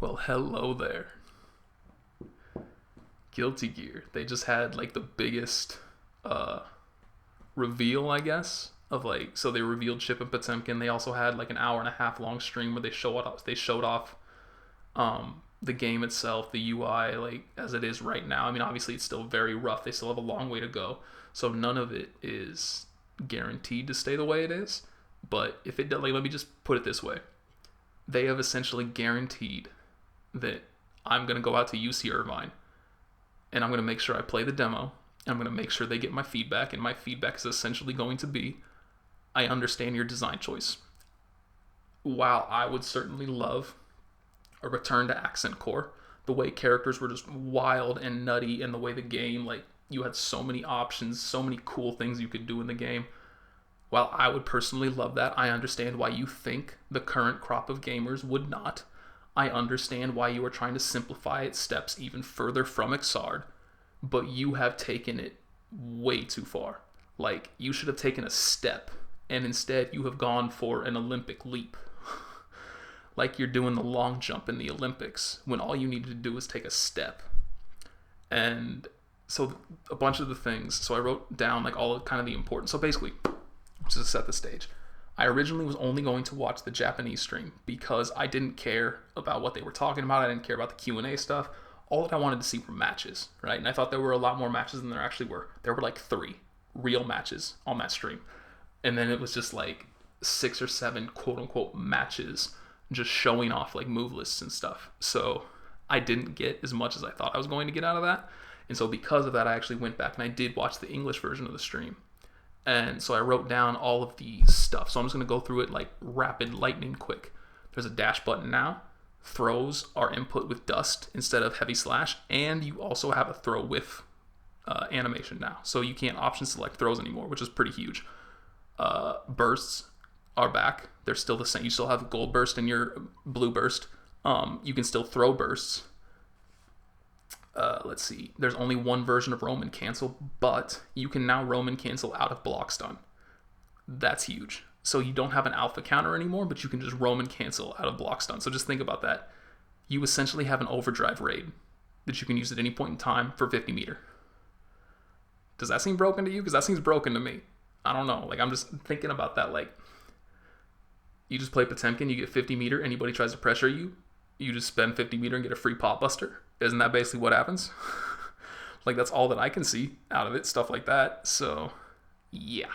Well, hello there. Guilty Gear. They just had like the biggest uh reveal, I guess, of like so they revealed Chip and Potemkin. They also had like an hour and a half long stream where they showed off the game itself, the UI like as it is right now. I mean, obviously it's still very rough. They still have a long way to go. So none of it is guaranteed to stay the way it is. But if it does, like, let me just put it this way: they have essentially guaranteed that I'm gonna go out to UC Irvine and I'm going to make sure I play the demo. I'm going to make sure they get my feedback, and my feedback is essentially going to be, I understand your design choice. While I would certainly love a return to Accent Core, the way characters were just wild and nutty, and the way the game, like, you had so many options, so many cool things you could do in the game. While I would personally love that, I understand why you think the current crop of gamers would not. I understand why you are trying to simplify its steps even further from Xrd, but you have taken it way too far. Like, you should have taken a step, and instead you have gone for an Olympic leap. Like you're doing the long jump in the Olympics, when all you needed to do was take a step. And so a bunch of the things, so I wrote down like all of kind of the important, so basically, just to set the stage, I originally was only going to watch the Japanese stream because I didn't care about what they were talking about. I didn't care about the Q&A stuff. All that I wanted to see were matches, right? And I thought there were a lot more matches than there actually were. There were like 3 real matches on that stream. And then it was just like 6 or 7 quote unquote matches just showing off like move lists and stuff. So I didn't get as much as I thought I was going to get out of that. And so because of that, I actually went back and I did watch the English version of the stream. And so I wrote down all of the stuff. So I'm just going to go through it like rapid, lightning quick. There's a dash button now. Throws are input with dust instead of heavy slash. And you also have a throw with animation now. So you can't option select throws anymore, which is pretty huge. Bursts are back. They're still the same. You still have gold burst and your blue burst. You can still throw bursts. Let's see. There's only one version of Roman cancel, but you can now Roman cancel out of block stun. That's huge. So you don't have an alpha counter anymore, but you can just Roman cancel out of block stun. So just think about that. You essentially have an overdrive raid that you can use at any point in time for 50 meter. Does that seem broken to you? Because that seems broken to me. I don't know. Like, I'm just thinking about that. Like, you just play Potemkin, you get 50 meter, anybody tries to pressure you, you just spend 50 meter and get a free pop buster. Isn't that basically what happens? Like, that's all that I can see out of it, stuff like that. So, yeah.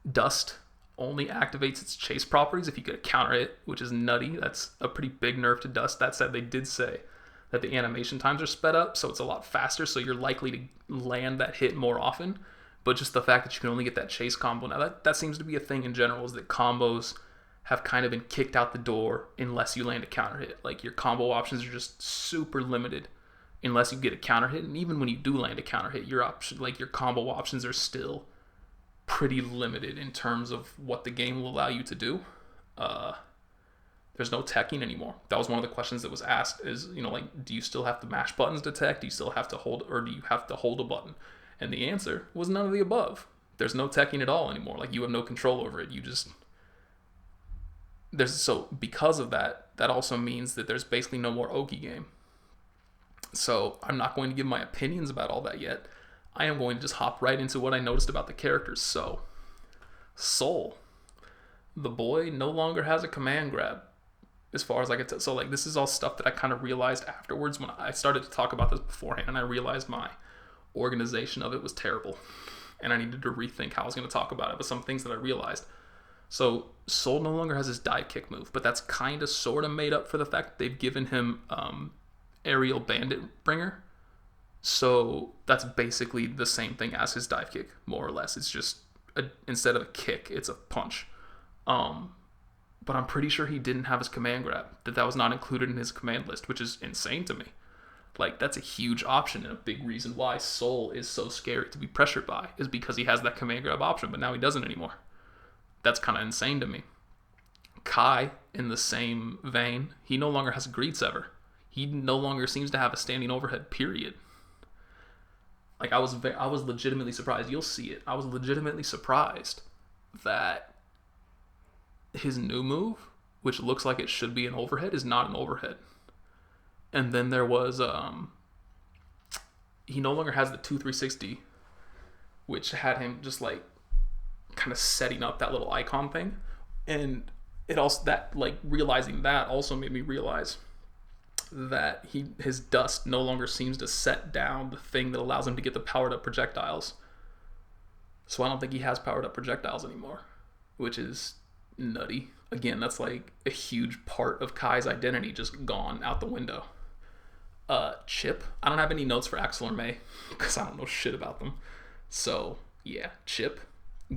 Dust only activates its chase properties if you get a counter hit, which is nutty. That's a pretty big nerf to Dust. That said, they did say that the animation times are sped up, so it's a lot faster, so you're likely to land that hit more often. But just the fact that you can only get that chase combo now, that seems to be a thing in general, is that combos have kind of been kicked out the door unless you land a counter hit. Like, your combo options are just super limited unless you get a counter hit. And even when you do land a counter hit, your combo options are still pretty limited in terms of what the game will allow you to do. There's no teching anymore. That was one of the questions that was asked is, like, do you still have to mash buttons to tech? Do you still have to hold, or do you have to hold a button? And the answer was none of the above. There's no teching at all anymore. Like, you have no control over it. So because of that, that also means that there's basically no more Oki game. So I'm not going to give my opinions about all that yet. I am going to just hop right into what I noticed about the characters. So, Sol. The boy no longer has a command grab, as far as I can tell. So, like, this is all stuff that I kind of realized afterwards when I started to talk about this beforehand, and I realized my organization of it was terrible, and I needed to rethink how I was going to talk about it. But some things that I realized. So, Sol no longer has his dive kick move, but that's kind of sort of made up for the fact that they've given him Aerial Bandit Bringer. So that's basically the same thing as his dive kick, more or less. It's just, instead of a kick, it's a punch. But I'm pretty sure he didn't have his command grab, that was not included in his command list, which is insane to me. Like, that's a huge option, and a big reason why Sol is so scary to be pressured by is because he has that command grab option, but now he doesn't anymore. That's kind of insane to me. Kai, in the same vein, he no longer has a Greed Sever. He no longer seems to have a standing overhead, period. Like, I was legitimately surprised. You'll see it. I was legitimately surprised that his new move which looks like it should be an overhead, is not an overhead. And then there was he no longer has the 2 360, which had him just like kind of setting up that little icon thing. And it also, that like realizing that also made me realize that his dust no longer seems to set down the thing that allows him to get the powered up projectiles. So I don't think he has powered up projectiles anymore, which is nutty. Again, that's like a huge part of Kai's identity just gone out the window. Chip. I don't have any notes for Axel or May because I don't know shit about them. So yeah, Chip.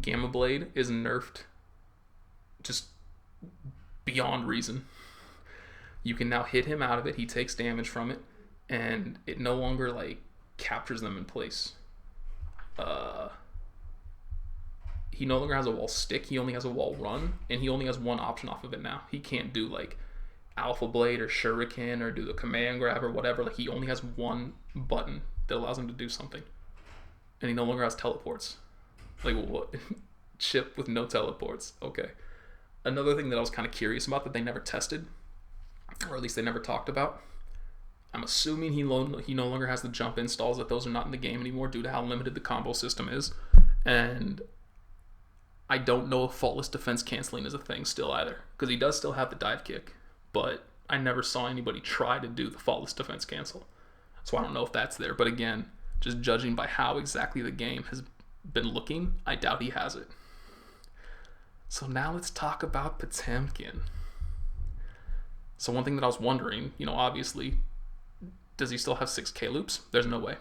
Gamma Blade is nerfed just beyond reason. You can now hit him out of it. He takes damage from it, and it no longer like captures them in place. He no longer has a wall stick. He only has a wall run, and he only has one option off of it now. He can't do like Alpha Blade or Shuriken or do the command grab or whatever. Like he only has one button that allows him to do something, and he no longer has teleports. Like what? Chip with no teleports. Okay. Another thing that I was kind of curious about that they never tested, or at least they never talked about. I'm assuming he no longer has the jump installs, that those are not in the game anymore due to how limited the combo system is. And I don't know if faultless defense canceling is a thing still either, because he does still have the dive kick, but I never saw anybody try to do the faultless defense cancel. So I don't know if that's there. But again, just judging by how exactly the game has been looking, I doubt he has it. So now let's talk about Potemkin. So one thing that I was wondering, obviously, does he still have 6K loops? There's no way.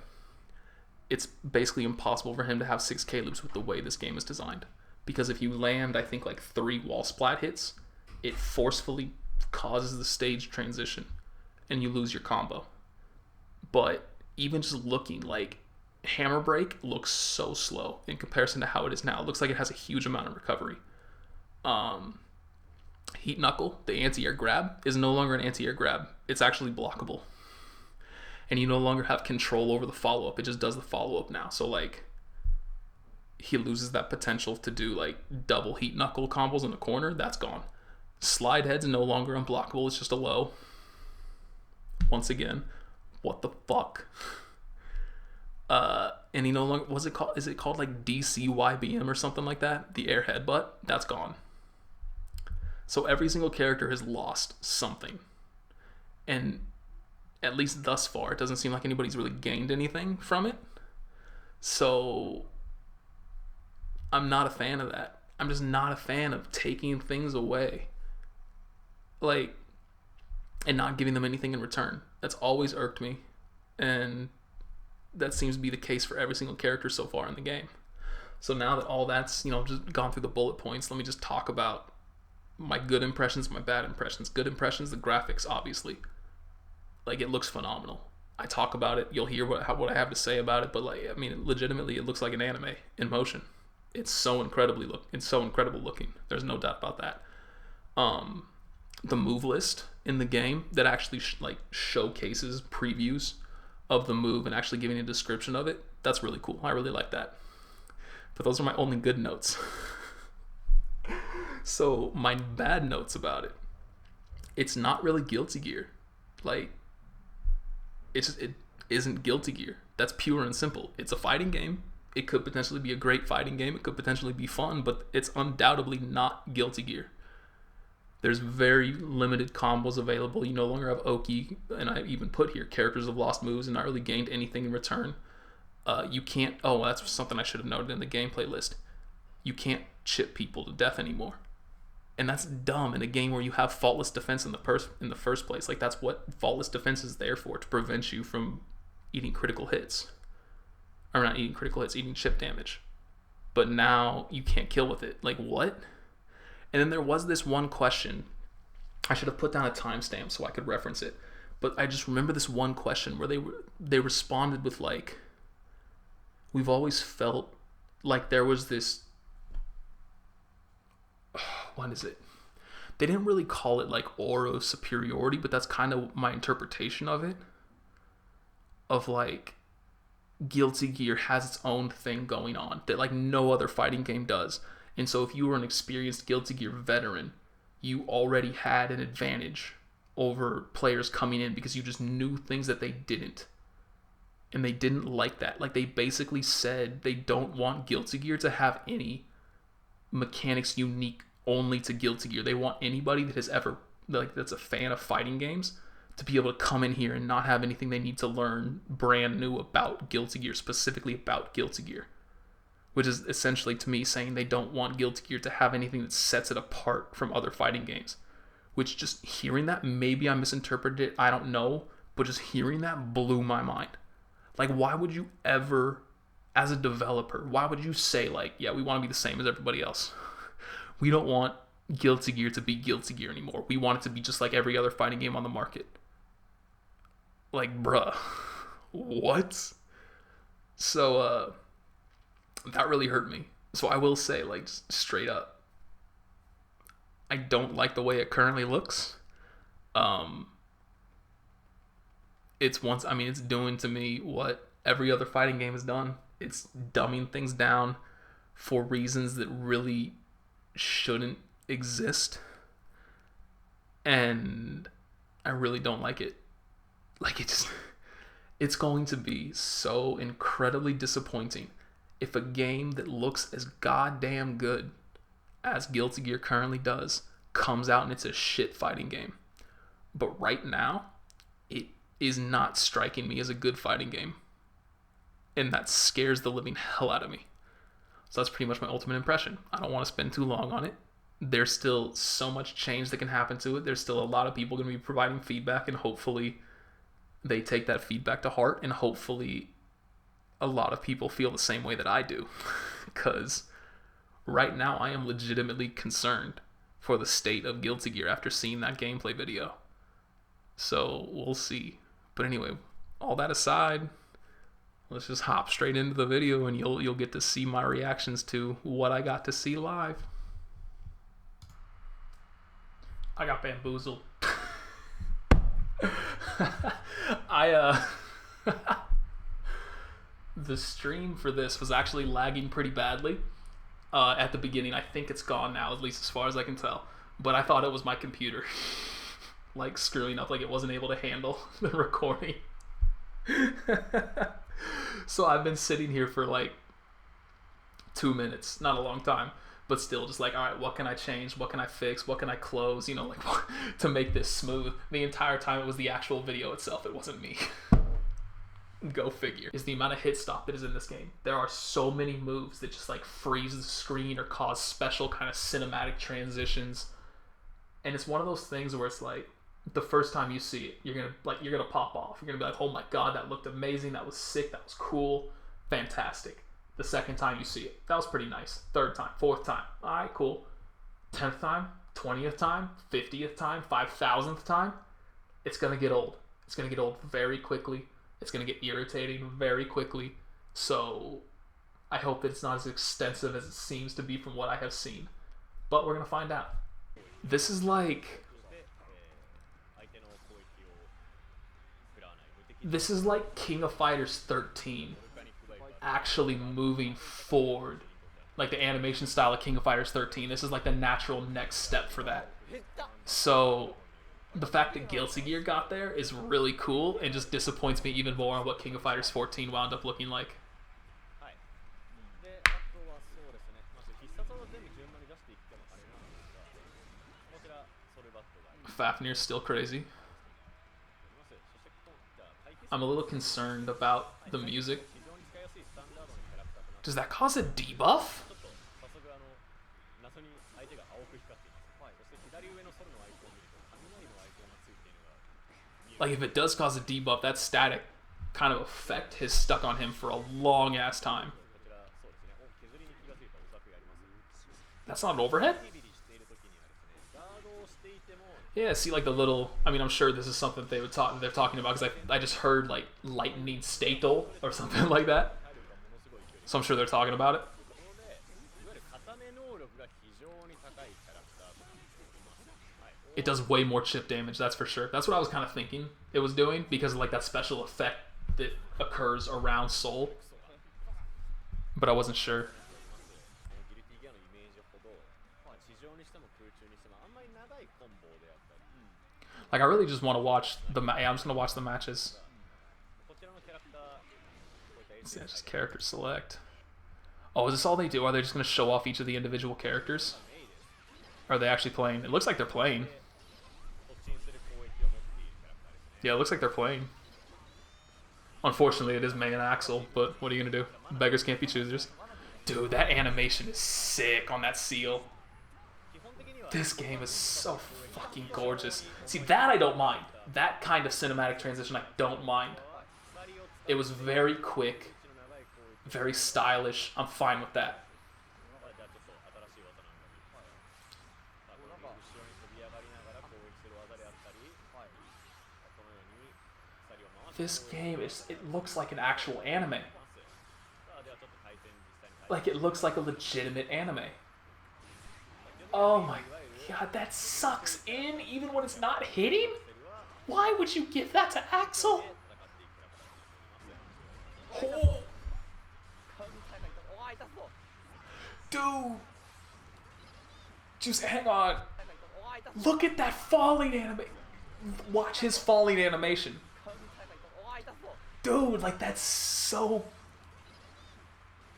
It's basically impossible for him to have 6K loops with the way this game is designed. Because if you land, I think, like 3 wall splat hits, it forcefully causes the stage transition, and you lose your combo. But even just looking, like, Hammer Break looks so slow in comparison to how it is now. It looks like it has a huge amount of recovery. Heat Knuckle, the anti-air grab, is no longer an anti-air grab. It's actually blockable. And you no longer have control over the follow-up. It just does the follow-up now. So, like, he loses that potential to do, like, double Heat Knuckle combos in the corner. That's gone. Slide Head's no longer unblockable. It's just a low. Once again, what the fuck? And he no longer, is it called like DCYBM or something like that? The air headbutt? That's gone. So every single character has lost something. And at least thus far, it doesn't seem like anybody's really gained anything from it. So I'm not a fan of that. I'm just not a fan of taking things away. Like, and not giving them anything in return. That's always irked me. And that seems to be the case for every single character so far in the game. So now that all that's, just gone through the bullet points, let me just talk about my good impressions, my bad impressions. Good impressions, the graphics, obviously. Like, it looks phenomenal. I talk about it, you'll hear what I have to say about it, but legitimately, it looks like an anime in motion. It's so incredible looking. There's no doubt about that. The move list in the game that actually showcases previews of the move and actually giving a description of it, that's really cool. I really like that. But those are my only good notes. So my bad notes about it, it's not really Guilty Gear. Like, it isn't Guilty Gear. That's pure and simple. It's a fighting game. It could potentially be a great fighting game. It could potentially be fun, but it's undoubtedly not Guilty Gear. There's very limited combos available. You no longer have Oki, and I even put here, characters have lost moves and not really gained anything in return. You can't, that's something I should have noted in the gameplay list. You can't chip people to death anymore. And that's dumb in a game where you have faultless defense in the first place. Like, that's what faultless defense is there for, to prevent you from eating critical hits. Or not eating critical hits, eating chip damage. But now you can't kill with it. Like, what? And then there was this one question. I should have put down a timestamp so I could reference it. But I just remember this one question where they responded with, like, we've always felt like there was this, what is it? They didn't really call it like aura of superiority, but that's kind of my interpretation of it. Of like, Guilty Gear has its own thing going on that like no other fighting game does. And so if you were an experienced Guilty Gear veteran, you already had an advantage over players coming in because you just knew things that they didn't. And they didn't like that. Like, they basically said they don't want Guilty Gear to have any mechanics unique only to Guilty Gear. They want anybody that has ever, like, that's a fan of fighting games to be able to come in here and not have anything they need to learn brand new about Guilty Gear, specifically about Guilty Gear. Which is essentially, to me, saying they don't want Guilty Gear to have anything that sets it apart from other fighting games. Which, just hearing that, maybe I misinterpreted it, I don't know, but just hearing that blew my mind. Like, why would you ever, as a developer, why would you say, like, yeah, we want to be the same as everybody else? We don't want Guilty Gear to be Guilty Gear anymore. We want it to be just like every other fighting game on the market. Like, bruh. What? So, that really hurt me. So I will say, like, just straight up, I don't like the way it currently looks. It's doing to me what every other fighting game has done. It's dumbing things down for reasons that really shouldn't exist. And I really don't like it. Like, it's going to be so incredibly disappointing if a game that looks as goddamn good as Guilty Gear currently does comes out and it's a shit fighting game. But right now, it is not striking me as a good fighting game. And that scares the living hell out of me. So that's pretty much my ultimate impression. I don't want to spend too long on it. There's still so much change that can happen to it. There's still a lot of people going to be providing feedback, and hopefully they take that feedback to heart, and hopefully a lot of people feel the same way that I do. Because right now I am legitimately concerned for the state of Guilty Gear after seeing that gameplay video. So we'll see. But anyway, all that aside, let's just hop straight into the video, and you'll get to see my reactions to what I got to see live. I got bamboozled. The stream for this was actually lagging pretty badly at the beginning. I think it's gone now, at least as far as I can tell. But I thought it was my computer like screwing up, like it wasn't able to handle the recording. So I've been sitting here for like 2 minutes, not a long time, but still just like, all right, what can I change? What can I fix? What can I close? You know, like to make this smooth. The entire time it was the actual video itself. It wasn't me. Go figure. Is the amount of hit stop that is in this game. There are so many moves that just like freeze the screen or cause special kind of cinematic transitions. And it's one of those things where it's like, the first time you see it, you're gonna pop off. You're gonna be like, oh my god, that looked amazing, that was sick, that was cool, fantastic. The second time you see it, that was pretty nice. Third time, fourth time, alright, cool. 10th time, 20th time, 50th time, 5,000th time, it's gonna get old. It's gonna get old very quickly. It's gonna get irritating very quickly. So I hope that it's not as extensive as it seems to be from what I have seen. But we're gonna find out. This is like King of Fighters 13 actually moving forward, like the animation style of King of Fighters 13. This is like the natural next step for that. So the fact that Guilty Gear got there is really cool, and just disappoints me even more on what King of Fighters 14 wound up looking like. Fafnir's still crazy. I'm a little concerned about the music. Does that cause a debuff? Like, if it does cause a debuff, that static kind of effect has stuck on him for a long ass time. That's not an overhead? Yeah, see, like the little, I mean, I'm sure this is something they're talking about, because I just heard like lightning statal or something like that. So I'm sure they're talking about it. It does way more chip damage, that's for sure. That's what I was kind of thinking it was doing, because of like that special effect that occurs around Soul. But I wasn't sure. Like I really just want to watch the yeah, I'm just gonna watch the matches. Yeah, just character select. Oh, is this all they do? Are they just gonna show off each of the individual characters? Or are they actually playing? It looks like they're playing. Yeah, it looks like they're playing. Unfortunately, it is May and Axel, but what are you gonna do? Beggars can't be choosers. Dude, that animation is sick on that seal. This game is so fucking gorgeous. See, that I don't mind. That kind of cinematic transition I don't mind. It was very quick, very stylish. I'm fine with that. This game, it looks like an actual anime. Like, it looks like a legitimate anime. Oh my god, that sucks in even when it's not hitting? Why would you give that to Axel? Oh. Dude. Just hang on. Look at that falling anime. Watch his falling animation. Dude, like that's so...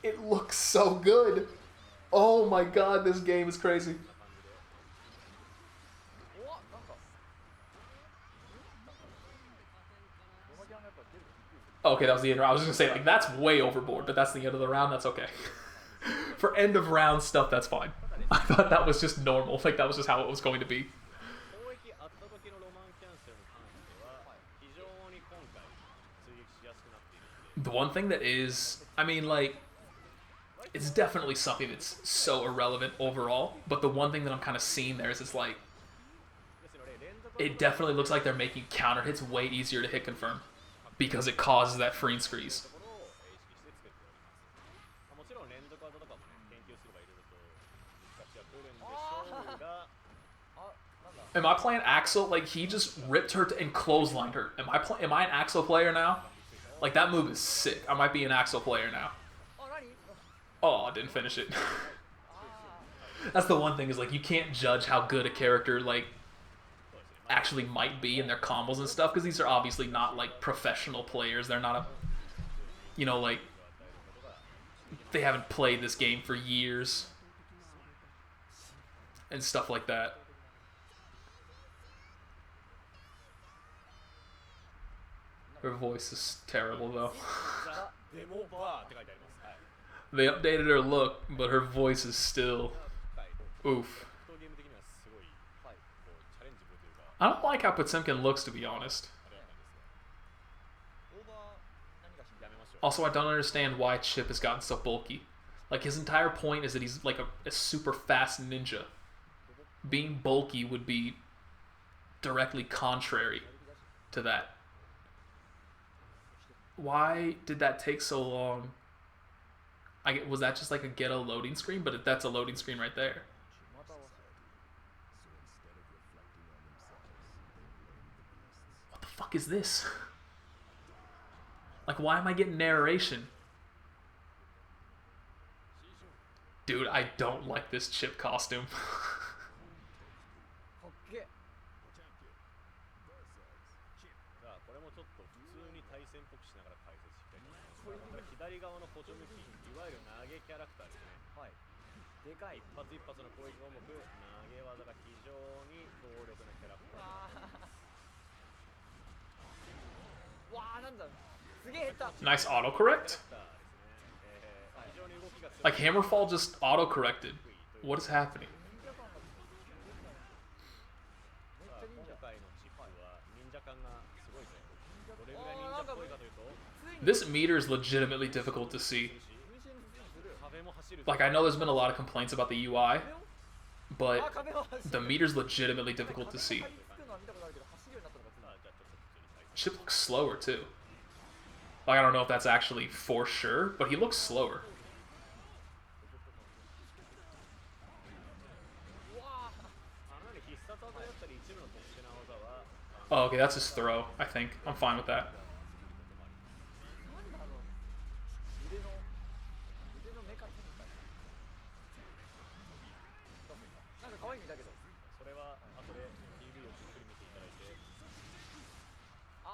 It looks so good. Oh my god, this game is crazy. Okay, that was the end round. I was just gonna say, like, that's way overboard, but that's the end of the round, that's okay. For end of round stuff, that's fine. I thought that was just normal. Like, that was just how it was going to be. The one thing that is, I mean, like, it's definitely something that's so irrelevant overall, but the one thing that I'm kind of seeing there is it's like, it definitely looks like they're making counter hits way easier to hit confirm because it causes that freeze squeeze. Am I playing Axel? Like, he just ripped her and clotheslined her. Am I an Axel player now? Like, that move is sick. I might be an Axel player now. Oh, I didn't finish it. That's the one thing is, like, you can't judge how good a character, like, actually might be in their combos and stuff, because these are obviously not, like, professional players. They're not a, you know, like, they haven't played this game for years and stuff like that. Her voice is terrible, though. They updated her look, but her voice is still... Oof. I don't like how Potemkin looks, to be honest. Also, I don't understand why Chip has gotten so bulky. Like, his entire point is that he's like a super fast ninja. Being bulky would be directly contrary to that. Why did that take so long? Was that just like a ghetto loading screen? But that's a loading screen right there. What the fuck is this? Like, why am I getting narration? Dude, I don't like this Chip costume. Nice autocorrect. Like, Hammerfall just auto-corrected. What is happening? This meter is legitimately difficult to see. Like, I know there's been a lot of complaints about the UI, but the meter's legitimately difficult to see. Chip looks slower, too. Like, I don't know if that's actually for sure, but he looks slower. Oh, okay, that's his throw, I think. I'm fine with that.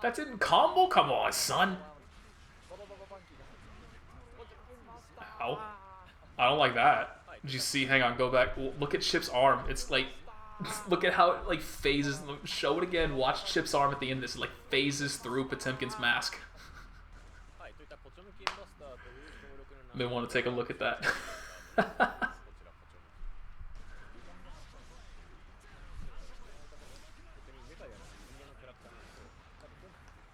That didn't combo? Come on, son. Ow. I don't like that. Did you see? Hang on, go back. Look at Chip's arm. It's like, look at how it like phases. Show it again. Watch Chip's arm at the end of this. It like phases through Potemkin's mask. May want to take a look at that.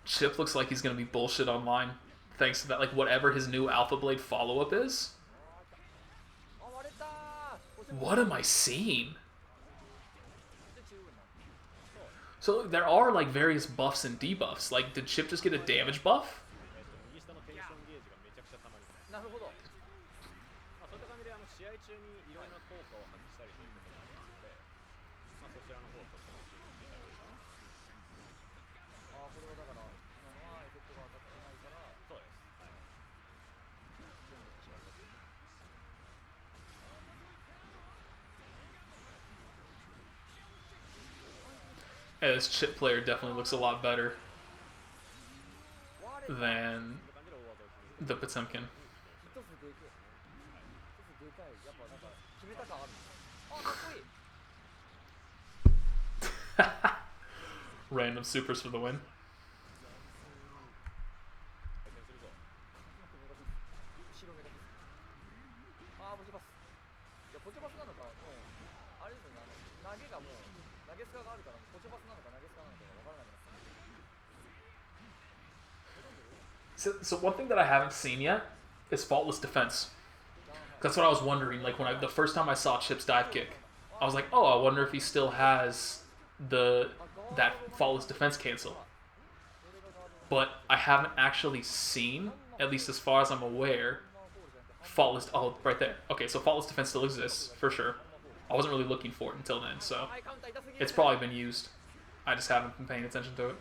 Chip looks like he's gonna be bullshit online, thanks to that. Like whatever his new Alpha Blade follow-up is. What am I seeing? So there are like various buffs and debuffs. Like, did Chip just get a damage buff? Yeah, this Chip player definitely looks a lot better than the Potemkin. Random supers for the win. So one thing that I haven't seen yet is faultless defense. That's what I was wondering. Like when the first time I saw Chip's dive kick, I was like, oh, I wonder if he still has that faultless defense cancel. But I haven't actually seen, at least as far as I'm aware, faultless. Oh, right there. Okay, so faultless defense still exists for sure. I wasn't really looking for it until then, so it's probably been used. I just haven't been paying attention to it.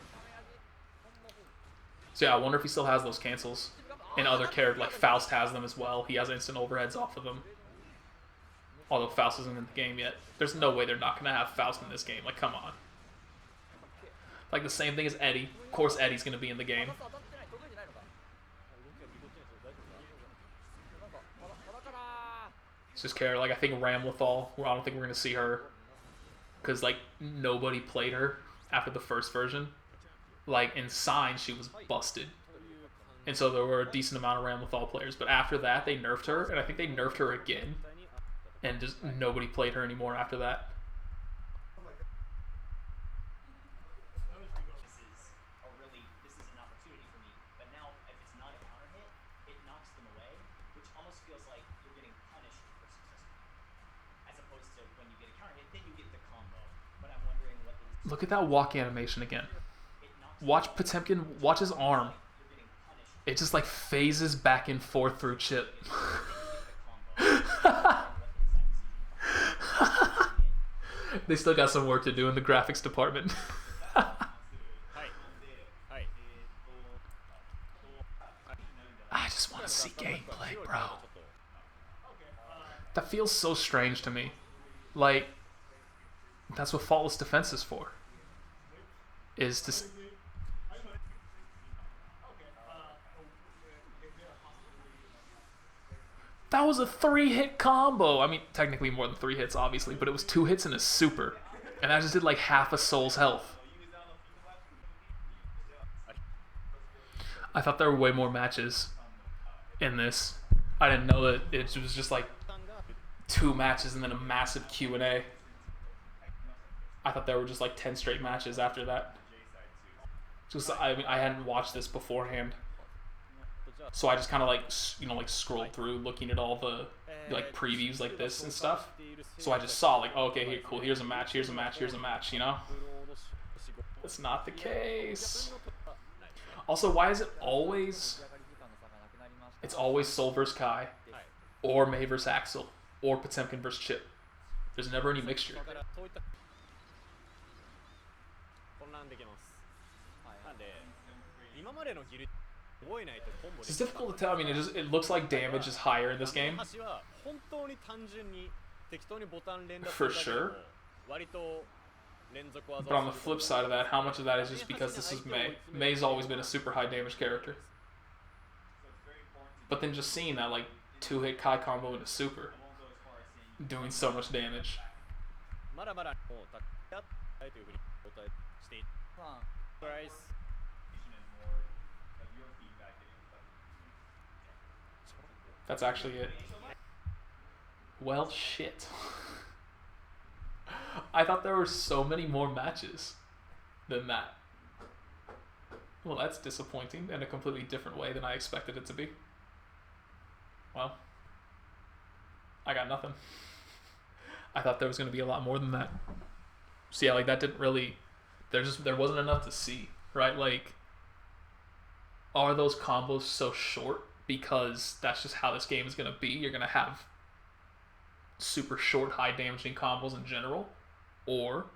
So yeah, I wonder if he still has those cancels. And other characters, like Faust has them as well. He has instant overheads off of them. Although Faust isn't in the game yet. There's no way they're not going to have Faust in this game. Like, come on. Like the same thing as Eddie. Of course Eddie's going to be in the game. It's just care. Like, I think Ramlethal, I don't think we're going to see her. Because, like, nobody played her after the first version. Like, in Sign, she was busted. And so there were a decent amount of Ramlethal players. But after that, they nerfed her. And I think they nerfed her again. And just nobody played her anymore after that. This is an opportunity for me. But now, if it's not a counter hit, it knocks them away. Which almost feels like you're getting punished for success. As opposed to when you get a counter hit, then you get the combo. But I'm wondering what the... Look at that walk animation again. Watch Potemkin, watch his arm. It just like phases back and forth through Chip. They still got some work to do in the graphics department. I just want to see gameplay, bro. That feels so strange to me. Like, that's what faultless defense is for. Is to... That was a 3-hit combo. I mean, technically more than 3 hits, obviously, but it was 2 hits and a super. And I just did like half a soul's health. I thought there were way more matches in this. I didn't know that it was just like 2 matches and then a massive Q&A. I thought there were just like 10 straight matches after that. Just, I mean, I hadn't watched this beforehand. So I just kind of like, you know, like scrolled through looking at all the like previews like this and stuff. So I just saw like, oh, okay, here, cool, here's a match, here's a match, here's a match, you know? That's not the case. Also, why is it always... It's always Soul vs. Kai, or Mei vs. Axel, or Potemkin vs. Chip. There's never any mixture. It's difficult to tell. I mean, it looks like damage is higher in this game. For sure. But on the flip side of that, how much of that is just because this is Mei? Mei's always been a super high damage character. But then just seeing that like 2-hit Kai combo into super, doing so much damage. まだまだもうたくさんあるというふうにお答えしている。Price. That's actually it. Well, shit. I thought there were so many more matches than that. Well, that's disappointing in a completely different way than I expected it to be. Well, I got nothing. I thought there was going to be a lot more than that. So yeah, like that didn't really, there wasn't enough to see, right? Like, are those combos so short because that's just how this game is going to be? You're going to have super short, high damaging combos in general? Or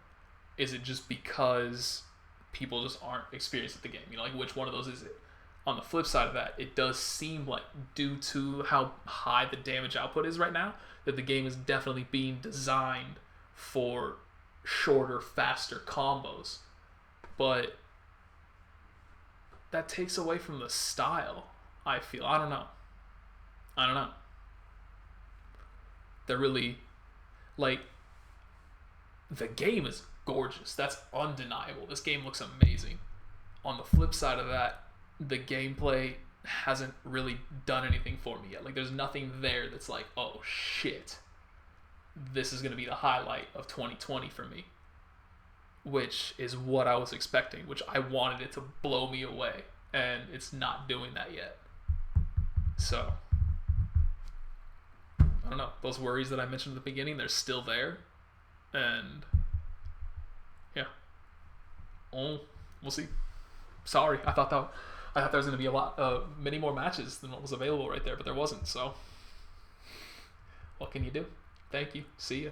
is it just because people just aren't experienced at the game? You know, like which one of those is it? On the flip side of that, it does seem like, due to how high the damage output is right now, that the game is definitely being designed for shorter, faster combos. But that takes away from the style, I feel. I don't know. They're really, like, the game is gorgeous. That's undeniable. This game looks amazing. On the flip side of that, the gameplay hasn't really done anything for me yet. Like, there's nothing there that's like, oh shit, this is going to be the highlight of 2020 for me, which is what I was expecting, which I wanted it to blow me away, and it's not doing that yet. So I don't know, those worries that I mentioned at the beginning, they're still there, and yeah, we'll see. Sorry, I thought there was going to be a lot, many more matches than what was available right there, but there wasn't. So, what can you do? Thank you. See ya.